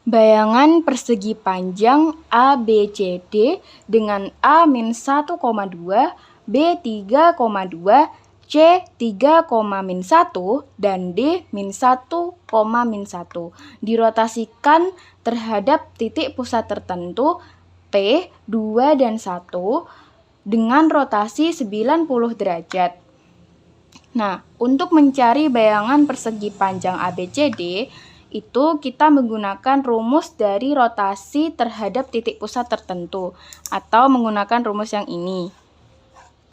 Bayangan persegi panjang ABCD dengan A-1,2, B 3,2, C 3,-1, dan D -1,-1 dirotasikan terhadap titik pusat tertentu P, 2, dan 1 dengan rotasi 90 derajat. Nah, untuk mencari bayangan persegi panjang ABCD, itu kita menggunakan rumus dari rotasi terhadap titik pusat tertentu atau menggunakan rumus yang ini.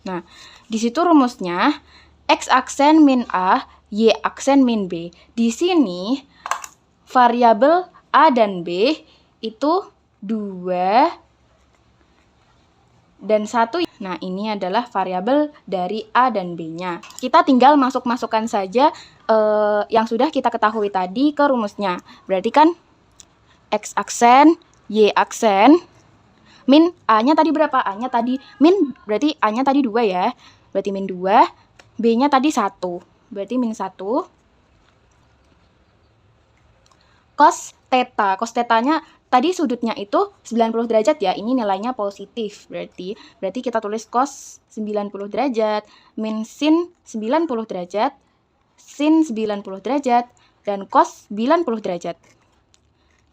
Nah, di situ rumusnya X aksen min A, Y aksen min B. Di sini variabel A dan B itu 2 dan 1. Nah, ini adalah variabel dari A dan B-nya. Kita tinggal masukkan saja yang sudah kita ketahui tadi ke rumusnya. Berarti kan X aksen, Y aksen, min A-nya tadi berapa? A-nya tadi min, berarti A-nya tadi 2 ya. Berarti min 2, B-nya tadi 1. Berarti min 1. Cos theta. Cos theta-nya tadi sudutnya itu 90 derajat ya. Ini nilainya positif. Berarti kita tulis cos 90 derajat min sin 90 derajat, sin 90 derajat, dan cos 90 derajat.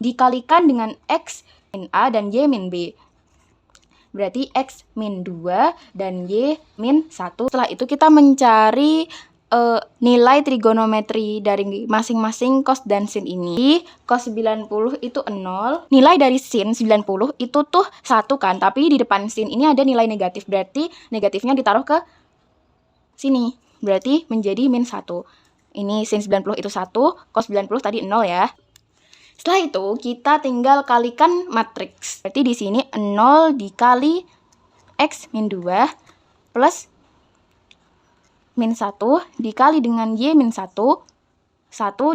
Dikalikan dengan X min A dan Y min B. Berarti X min 2 dan Y min 1. Setelah itu kita mencari nilai trigonometri dari masing-masing cos dan sin ini. Cos 90 itu 0. Nilai dari sin 90 itu tuh 1 kan, tapi di depan sin ini ada nilai negatif. Berarti negatifnya ditaruh ke sini. Berarti menjadi min 1. Ini sin 90 itu 1, cos 90 tadi 0 ya. Setelah itu kita tinggal kalikan matriks. Berarti di sini 0 dikali X min 2 plus min 1 dikali dengan Y min 1, 1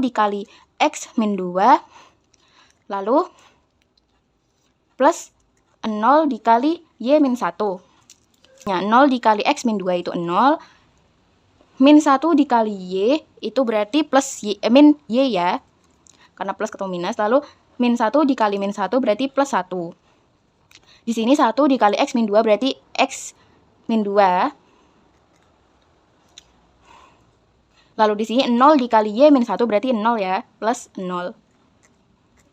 dikali X min 2, lalu plus 0 dikali Y min 1. Ya, 0 dikali X min 2 itu 0, min 1 dikali Y itu berarti plus Y, min Y ya, karena plus ketemu minus, lalu min 1 dikali min 1 berarti plus 1. Di sini 1 dikali X min 2 berarti X min 2. Lalu di sini 0 dikali Y min 1 berarti 0 ya, plus 0.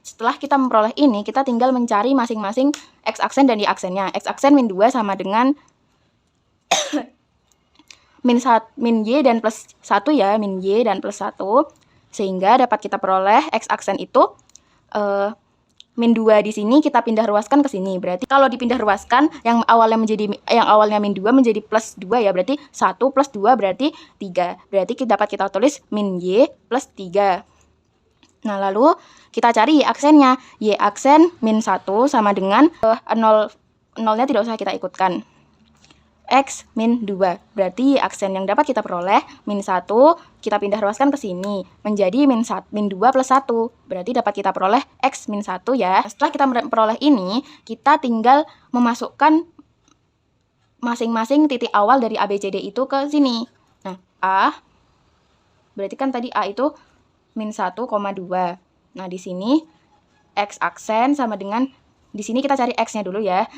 Setelah kita memperoleh ini, kita tinggal mencari masing-masing X aksen dan Y aksennya. X aksen min 2 sama dengan min Y dan plus 1 ya, min Y dan plus 1. Sehingga dapat kita peroleh X aksen itu min 2 di sini kita pindah ruaskan ke sini. Berarti kalau dipindah ruaskan yang awalnya min 2 menjadi plus 2 ya. Berarti 1 plus 2 berarti 3. Berarti dapat kita tulis min Y plus 3. Nah, lalu kita cari Y aksennya. Y aksen min 1 sama dengan 0-nya tidak usah kita ikutkan. X min 2. Berarti aksen yang dapat kita peroleh min 1, kita pindah ruaskan ke sini menjadi min 2 plus 1. Berarti dapat kita peroleh X min 1 ya. Setelah kita peroleh ini, kita tinggal memasukkan masing-masing titik awal dari ABCD itu ke sini. Nah, A berarti kan tadi A itu min 1,2. Nah, di sini X aksen sama dengan, di sini kita cari X-nya dulu ya.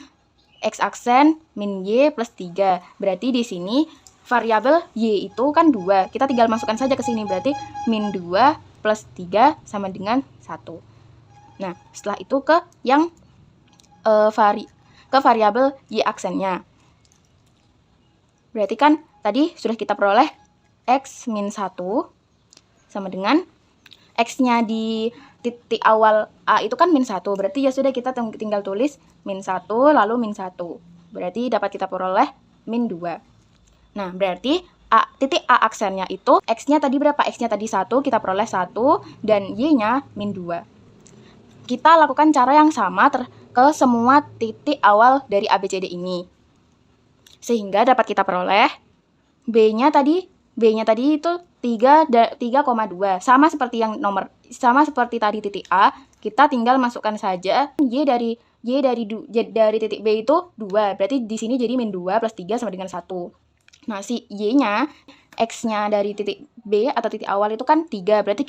X aksen min Y plus 3. Berarti di sini variabel Y itu kan 2. Kita tinggal masukkan saja ke sini. Berarti min 2 plus 3 sama dengan 1. Nah, setelah itu ke yang variabel Y aksennya. Berarti kan tadi sudah kita peroleh X min 1 sama dengan X-nya di titik awal A itu kan min 1. Berarti ya sudah kita tinggal tulis min 1 lalu min 1. Berarti dapat kita peroleh min 2. Nah, berarti titik A aksennya itu X-nya tadi berapa? X-nya tadi 1, kita peroleh 1 dan Y-nya min 2. Kita lakukan cara yang sama ke semua titik awal dari ABCD ini. Sehingga dapat kita peroleh B-nya tadi itu 3,2. Sama seperti tadi titik A, kita tinggal masukkan saja Y dari titik B itu 2. Berarti di sini jadi min 2 plus 3 sama dengan 1. Nah, si Y-nya X-nya dari titik B atau titik awal itu kan 3, berarti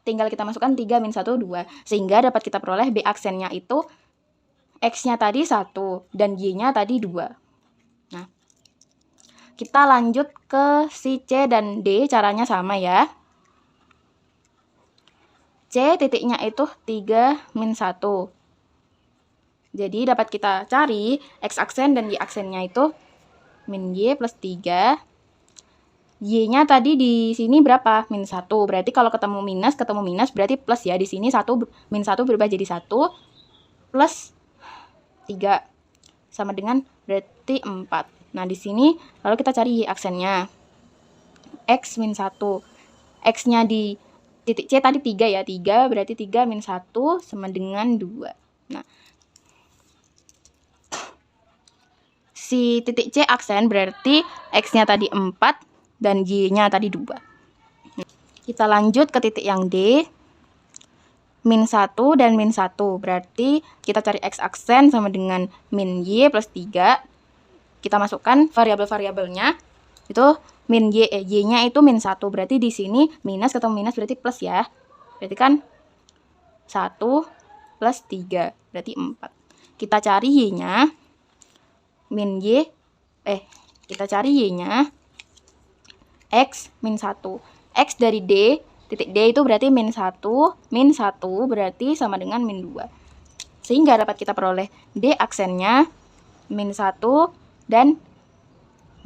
tinggal kita masukkan 3 min 1, 2. Sehingga dapat kita peroleh B aksennya itu X-nya tadi 1 dan Y-nya tadi 2. Nah, kita lanjut ke si C dan D, caranya sama ya. C titiknya itu 3 min 1. Jadi dapat kita cari X aksen dan Y aksennya itu min Y plus 3. Y-nya tadi di sini berapa? Min 1. Berarti kalau ketemu minus berarti plus ya. Di sini min 1 berubah jadi 1 plus 3 sama dengan berarti 4. Nah, di sini lalu kita cari Y aksennya. X min 1. X-nya di titik C tadi 3 ya. 3 berarti 3 min 1 sama dengan 2. Nah, si titik C aksen berarti X-nya tadi 4 dan Y-nya tadi 2. Kita lanjut ke titik yang D. Min 1 dan min 1. Berarti kita cari X aksen sama dengan min Y plus 3. Kita masukkan variabel-variabelnya. Itu min Y-nya itu min 1. Berarti di sini minus ketemu minus berarti plus ya. Berarti kan 1 plus 3. Berarti 4. Kita cari Y-nya. Kita cari Y-nya. X min 1. X dari D, titik D itu berarti min 1 berarti sama dengan min 2. Sehingga dapat kita peroleh D aksennya min 1 dan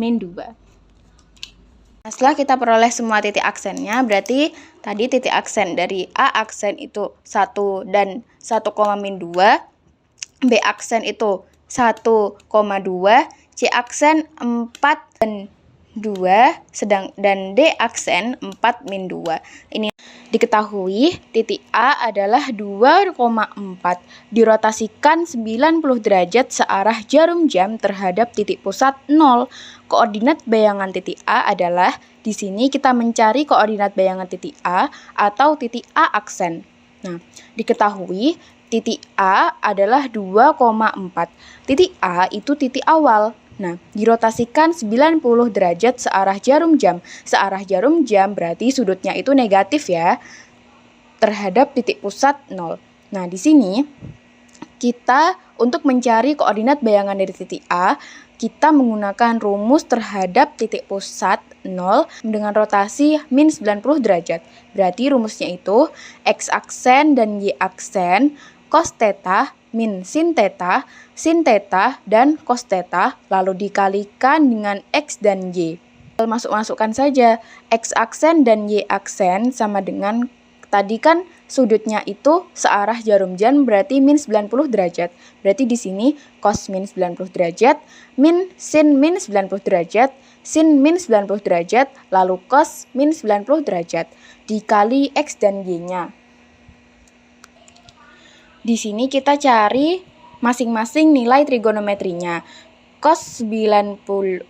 min 2. Nah, setelah kita peroleh semua titik aksennya, berarti tadi titik aksen dari A aksen itu 1 dan 1, min 2, B aksen itu 1,2, C aksen 4 dan 2, dan D aksen 4 min 2. Ini diketahui titik A adalah 2,4 dirotasikan 90 derajat searah jarum jam terhadap titik pusat 0. Koordinat bayangan titik A adalah, di sini kita mencari koordinat bayangan titik A atau titik A aksen. Nah, diketahui titik A adalah 2,4. Titik A itu titik awal. Nah, dirotasikan 90 derajat searah jarum jam. Searah jarum jam berarti sudutnya itu negatif ya, terhadap titik pusat 0. Nah, di sini kita untuk mencari koordinat bayangan dari titik A, kita menggunakan rumus terhadap titik pusat 0 dengan rotasi min 90 derajat. Berarti rumusnya itu X aksen dan Y aksen, cos theta min sin theta, dan cos theta, lalu dikalikan dengan X dan Y. Masukkan saja X aksen dan Y aksen sama dengan, tadi kan sudutnya itu searah jarum jam berarti min 90 derajat. Berarti di sini cos min 90 derajat, min sin min 90 derajat, sin min 90 derajat, lalu cos min 90 derajat, dikali X dan Y-nya. Di sini kita cari masing-masing nilai trigonometrinya. Cos 90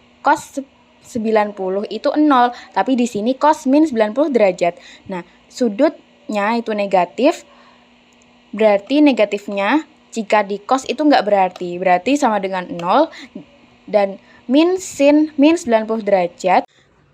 itu 0, tapi di sini cos min 90 derajat. Nah, sudutnya itu negatif, berarti negatifnya jika di cos itu nggak berarti sama dengan 0, dan min sin min 90 derajat.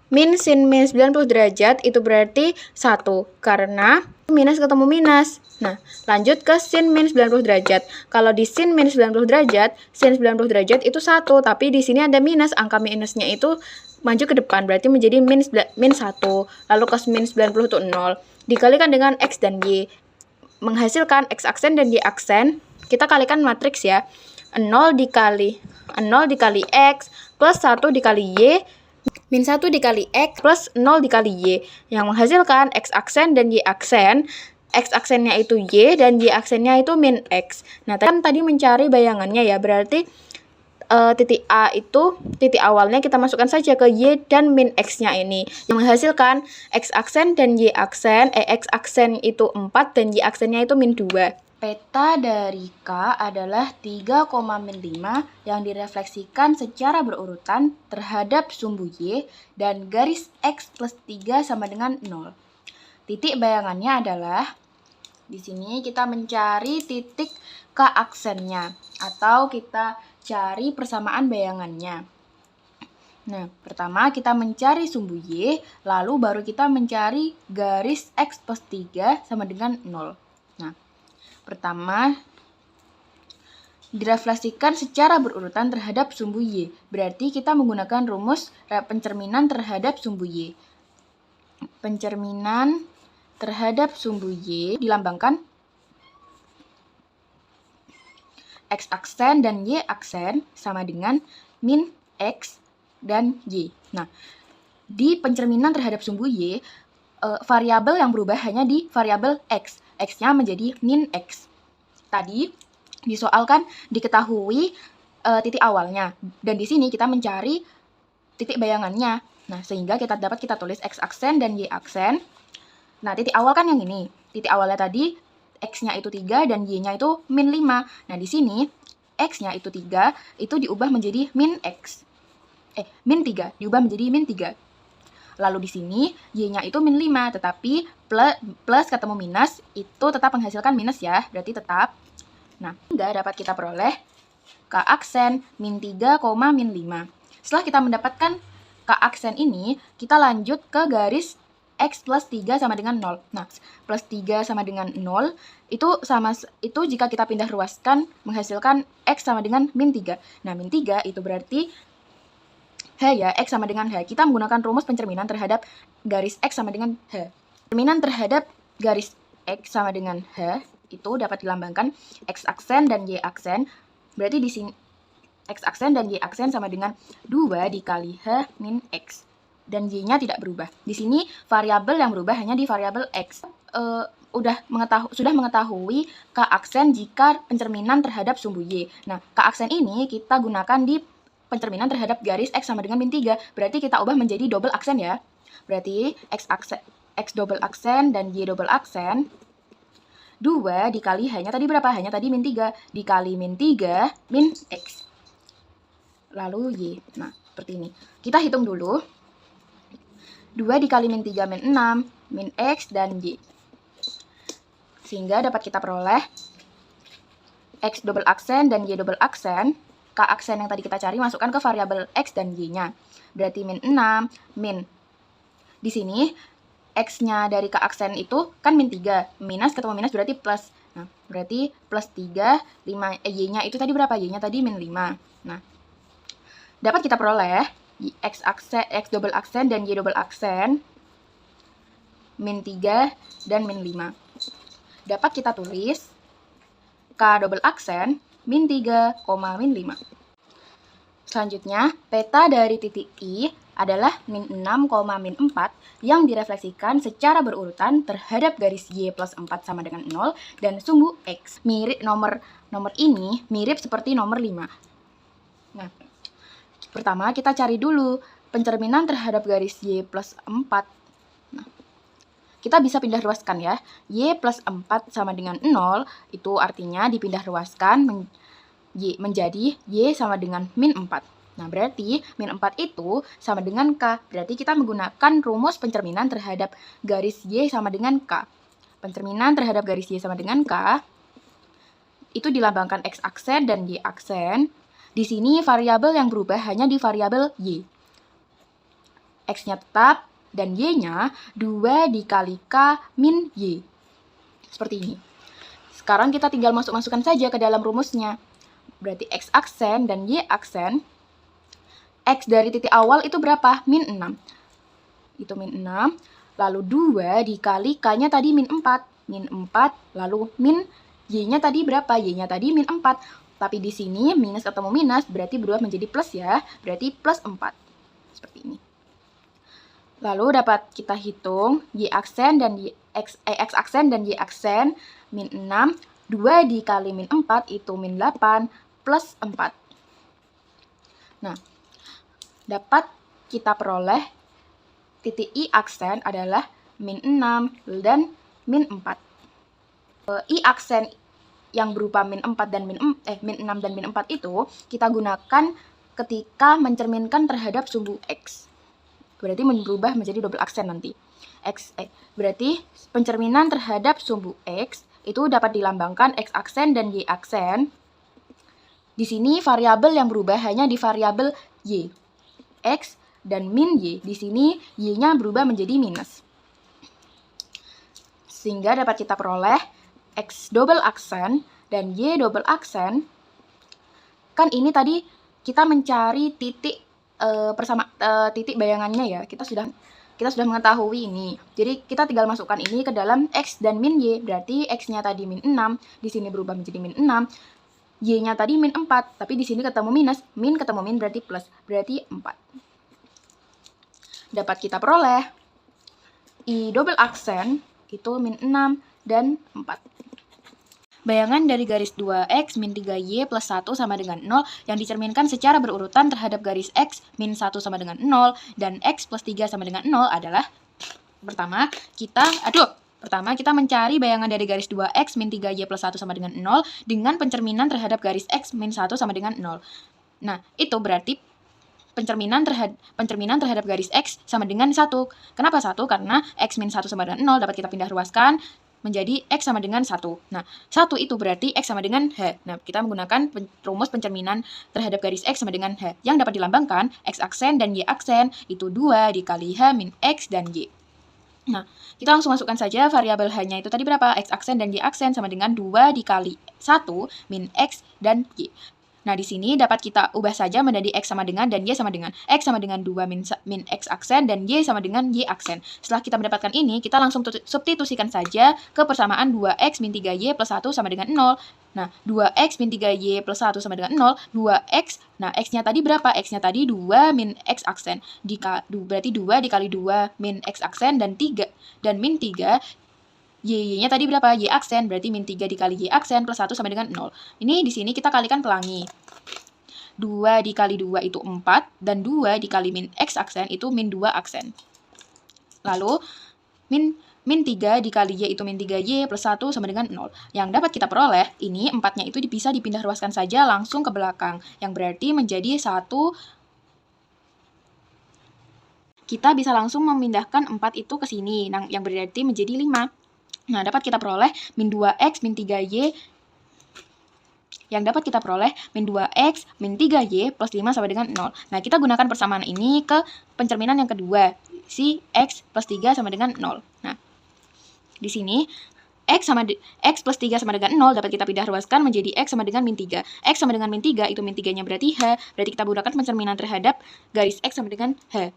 Min sin min 90 derajat itu berarti 1, karena minus ketemu minus. Nah, lanjut ke sin min 90 derajat. Kalau di sin min 90 derajat, sin 90 derajat itu 1, tapi di sini ada minus, angka minusnya itu maju ke depan, berarti menjadi min 1. Lalu cos min 90 itu 0. Dikalikan dengan X dan Y. Menghasilkan X aksen dan Y aksen. Kita kalikan matriks ya. 0 dikali X plus 1 dikali Y, min 1 dikali X plus 0 dikali Y, yang menghasilkan X aksen dan Y aksen. X aksennya itu Y dan Y aksennya itu min X. Nah, tadi mencari bayangannya ya, berarti titik A itu titik awalnya kita masukkan saja ke Y dan min X-nya ini, yang menghasilkan X aksen dan Y aksen. X aksen itu 4 dan Y aksennya itu min 2. Peta dari K adalah 3,5 yang direfleksikan secara berurutan terhadap sumbu Y dan garis X plus 3 sama dengan 0. Titik bayangannya adalah, di sini kita mencari titik K aksennya, atau kita cari persamaan bayangannya. Nah, pertama kita mencari sumbu Y, lalu baru kita mencari garis X plus 3 sama dengan 0. Nah, pertama direfleksikan secara berurutan terhadap sumbu Y. Berarti kita menggunakan rumus pencerminan terhadap sumbu Y. Pencerminan terhadap sumbu Y dilambangkan X aksen dan Y aksen sama dengan min X dan Y. Nah, di pencerminan terhadap sumbu Y, variabel yang berubah hanya di variabel X. X-nya menjadi min X. Tadi disoalkan diketahui titik awalnya. Dan di sini kita mencari titik bayangannya. Nah, sehingga kita tulis X aksen dan Y aksen. Nah, titik awal kan yang ini. Titik awalnya tadi X-nya itu 3 dan Y-nya itu min 5. Nah, di sini X-nya itu 3, itu diubah menjadi min X. Min 3, diubah menjadi min 3. Lalu di sini Y-nya itu min 5, tetapi plus ketemu minus, itu tetap menghasilkan minus ya, berarti tetap. Nah, hingga dapat kita peroleh K aksen min 3, min 5. Setelah kita mendapatkan K aksen ini, kita lanjut ke garis X plus 3 sama dengan 0. Nah, plus 3 sama dengan 0, itu jika kita pindah ruaskan menghasilkan X sama dengan min 3. Nah, min 3 itu berarti H ya, X sama dengan H. Kita menggunakan rumus pencerminan terhadap garis X sama dengan H. Pencerminan terhadap garis X sama dengan H itu dapat dilambangkan X aksen dan Y aksen. Berarti di sini X aksen dan Y aksen sama dengan 2 dikali H min X. Dan Y-nya tidak berubah. Di sini variabel yang berubah hanya di variabel X. Sudah mengetahui K aksen jika pencerminan terhadap sumbu Y. Nah, K aksen ini kita gunakan di pencerminan terhadap garis X sama dengan min 3. Berarti kita ubah menjadi double aksen ya. Berarti X double aksen dan Y double aksen. 2 dikali H-nya tadi berapa? H-nya tadi min 3. Dikali min 3 min X. Lalu Y. Nah, seperti ini. Kita hitung dulu. 2 dikali min 3 min 6, min X dan Y. Sehingga dapat kita peroleh X double aksen dan Y double aksen. K aksen yang tadi kita cari masukkan ke variabel X dan Y-nya. Berarti min 6, min. Di sini X-nya dari K aksen itu kan min 3. Minus ketemu minus berarti plus. Nah, berarti plus 3, Y-nya itu tadi berapa? Y-nya tadi min 5. Nah, dapat kita peroleh X double aksen dan Y double aksen min 3 dan min 5. Dapat kita tulis K double aksen min 3, min 5. Selanjutnya, peta dari titik I adalah min 6, min 4 yang direfleksikan secara berurutan terhadap garis Y plus 4 sama dengan 0 dan sumbu X. Mirip nomor ini mirip seperti nomor 5. Nah, pertama kita cari dulu pencerminan terhadap garis Y plus 4. Nah, kita bisa pindah ruaskan ya. Y plus 4 sama dengan 0, itu artinya dipindah ruaskan menjadi Y sama dengan min 4. Nah, berarti min 4 itu sama dengan K. Berarti kita menggunakan rumus pencerminan terhadap garis Y sama dengan K. Pencerminan terhadap garis Y sama dengan K itu dilambangkan X aksen dan Y aksen. Di sini variabel yang berubah hanya di variabel Y. X-nya tetap dan Y-nya 2 dikali K min Y. Seperti ini. Sekarang kita tinggal masukkan saja ke dalam rumusnya. Berarti X aksen dan Y aksen. X dari titik awal itu berapa? Min 6. Itu min 6. Lalu 2 dikali K-nya tadi min 4. Min 4. Lalu min Y-nya tadi berapa? Y-nya tadi min 4. Tapi di sini minus ketemu minus berarti berubah menjadi plus ya. Berarti plus 4. Seperti ini. Lalu dapat kita hitung Y aksen dan X aksen dan Y aksen min 6. 2 dikali min 4 itu min 8 plus 4. Nah, dapat kita peroleh titik I aksen adalah min 6 dan min 4. I aksen yang berupa min 4 dan min 6 dan min 4 itu kita gunakan ketika mencerminkan terhadap sumbu X. Berarti berubah menjadi double aksen nanti. Berarti pencerminan terhadap sumbu X itu dapat dilambangkan X aksen dan Y aksen. Di sini variabel yang berubah hanya di variabel Y. X dan min Y. Di sini Y-nya berubah menjadi minus. Sehingga dapat kita peroleh X double aksen dan Y double aksen. Kan ini tadi kita mencari titik titik bayangannya ya. Kita sudah mengetahui ini. Jadi kita tinggal masukkan ini ke dalam X dan min Y. Berarti X-nya tadi min 6, di sini berubah menjadi min 6. Y-nya tadi min 4, tapi di sini ketemu minus. Min ketemu min berarti plus, berarti 4. Dapat kita peroleh I double aksen itu min 6 dan 4. Bayangan dari garis 2X min 3Y plus 1 sama dengan 0 yang dicerminkan secara berurutan terhadap garis X min 1 sama dengan 0 dan X plus 3 sama dengan 0 adalah pertama kita mencari bayangan dari garis 2X min 3Y plus 1 sama dengan 0 dengan pencerminan terhadap garis X min 1 sama dengan 0. Nah, itu berarti pencerminan terhadap garis X sama dengan 1. Kenapa 1? Karena X min 1 sama dengan 0 dapat kita pindah ruaskan menjadi X sama dengan 1. Nah, 1 itu berarti X sama dengan H. Nah, kita menggunakan rumus pencerminan terhadap garis X sama dengan H. Yang dapat dilambangkan X aksen dan Y aksen itu 2 dikali H min X dan Y. Nah, kita langsung masukkan saja variabel H-nya itu tadi berapa? X aksen dan Y aksen sama dengan 2 dikali 1 min X dan Y. Nah, di sini dapat kita ubah saja menjadi X sama dengan dan Y sama dengan. X sama dengan 2 min X aksen dan Y sama dengan Y aksen. Setelah kita mendapatkan ini, kita langsung substitusikan saja ke persamaan 2X min 3Y plus 1 sama dengan 0. Nah, 2X min 3Y plus 1 sama dengan 0. 2X, nah X-nya tadi berapa? X-nya tadi 2 min X aksen. Berarti 2 dikali 2 min X aksen dan 3. Dan min 3, Y-nya tadi berapa? Y aksen, berarti min 3 dikali Y aksen plus 1 sama dengan 0. Ini di sini kita kalikan pelangi. 2 dikali 2 itu 4, dan 2 dikali min X aksen itu min 2 aksen. Lalu, min 3 dikali Y itu min 3Y plus 1 sama dengan 0. Yang dapat kita peroleh, ini 4-nya itu bisa dipindah ruaskan saja langsung ke belakang. Yang berarti menjadi 1. Kita bisa langsung memindahkan 4 itu ke sini, yang berarti menjadi 5. Nah, dapat kita peroleh min 2X min 3Y. Yang dapat kita peroleh min 2X min 3Y plus 5 sama dengan 0. Nah, kita gunakan persamaan ini ke pencerminan yang kedua. Si X plus 3 sama dengan 0. Nah, di sini X plus 3 sama dengan 0 dapat kita pindah ruaskan menjadi X sama dengan min 3. X sama dengan min 3, itu min 3-nya berarti H. Berarti kita gunakan pencerminan terhadap garis X sama dengan H.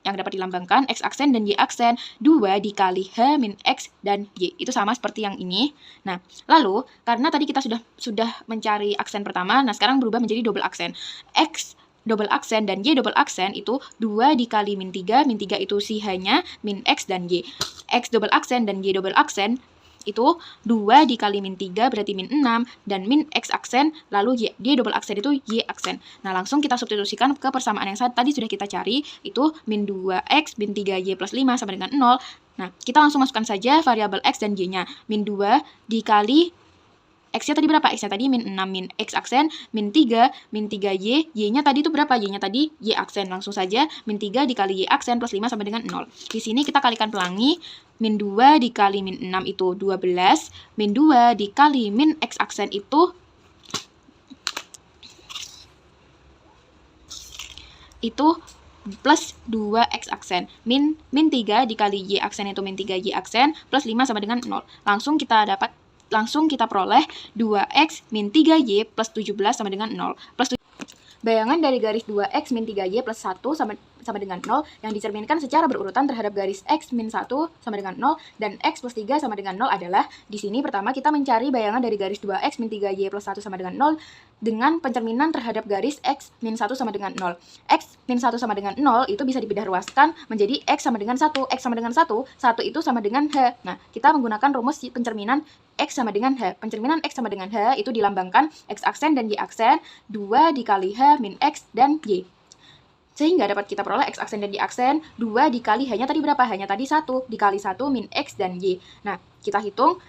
Yang dapat dilambangkan X aksen dan Y aksen 2 dikali H min X dan Y. Itu sama seperti yang ini. Nah, lalu karena tadi kita sudah mencari aksen pertama, nah sekarang berubah menjadi double aksen. X double aksen dan Y double aksen itu 2 dikali min 3 itu si H-nya min X dan Y. X double aksen dan Y double aksen itu 2 dikali min 3 berarti min 6 dan min X aksen lalu Y double aksen itu Y aksen. Nah, langsung kita substitusikan ke persamaan yang tadi sudah kita cari, itu min 2X min 3Y plus 5 sama dengan 0. Nah, kita langsung masukkan saja variabel X dan Y-nya. Min 2 dikali X-nya tadi berapa? X-nya tadi min 6 min X aksen, min 3 Y. Y-nya tadi itu berapa? Y-nya tadi Y aksen. Langsung saja min 3 dikali Y aksen plus 5 sama dengan 0. Di sini kita kalikan pelangi. Min 2 dikali min 6 itu 12. Min 2 dikali min X aksen itu plus 2X aksen. Min 3 dikali Y aksen itu min 3Y aksen plus 5 sama dengan 0. Langsung kita peroleh 2X min 3Y plus 17 sama dengan 0. Bayangan dari garis 2X min 3Y plus 1 sama dengan 0 yang dicerminkan secara berurutan terhadap garis X min 1 sama dengan 0 dan X plus 3 sama dengan 0 adalah di sini pertama kita mencari bayangan dari garis 2X min 3Y plus 1 sama dengan 0 dengan pencerminan terhadap garis X min 1 sama dengan 0. X min 1 sama dengan 0 itu bisa dipindah ruaskan menjadi X sama dengan 1. X sama dengan 1, 1 itu sama dengan H. Nah, kita menggunakan rumus pencerminan X sama dengan H. Pencerminan X sama dengan H itu dilambangkan X aksen dan Y aksen 2 dikali H min X dan Y. Sehingga dapat kita peroleh X aksen dan Y aksen 2 dikali H-nya tadi berapa? H-nya tadi 1 dikali 1 min X dan Y. Nah, kita hitung,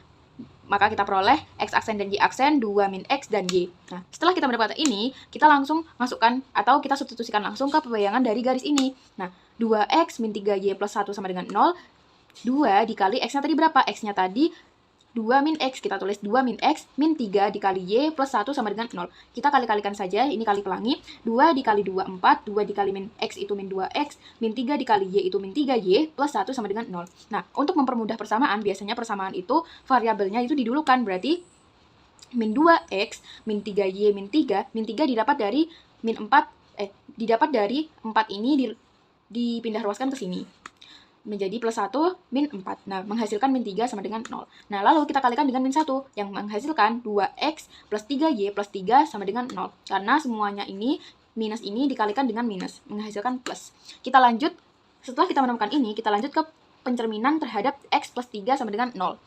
maka kita peroleh X aksen dan Y aksen 2 min X dan Y. Nah, setelah kita mendapatkan ini, kita langsung masukkan atau kita substitusikan langsung ke bayangan dari garis ini. Nah, 2X min 3Y plus 1 sama dengan 0. 2 dikali X-nya tadi berapa? X-nya tadi 2 min X, kita tulis 2 min X, min 3 dikali Y plus 1 sama dengan 0. Kita kali-kalikan saja, ini kali pelangi, 2 dikali 2, 4, 2 dikali min X itu min 2X, min 3 dikali Y itu min 3Y, plus 1 sama dengan 0. Nah, untuk mempermudah persamaan, biasanya persamaan itu variabelnya itu didulukan, berarti min 2X, min 3Y, min 3 didapat dari min 4, didapat dari 4 ini dipindah ruaskan ke sini. Menjadi plus 1 min 4. Nah, menghasilkan min 3 sama dengan 0. Nah, lalu kita kalikan dengan min 1 yang menghasilkan 2X plus 3Y plus 3 sama dengan 0. Karena semuanya ini, minus ini dikalikan dengan minus, menghasilkan plus. Kita lanjut, setelah kita menemukan ini, kita lanjut ke pencerminan terhadap X plus 3 sama dengan 0.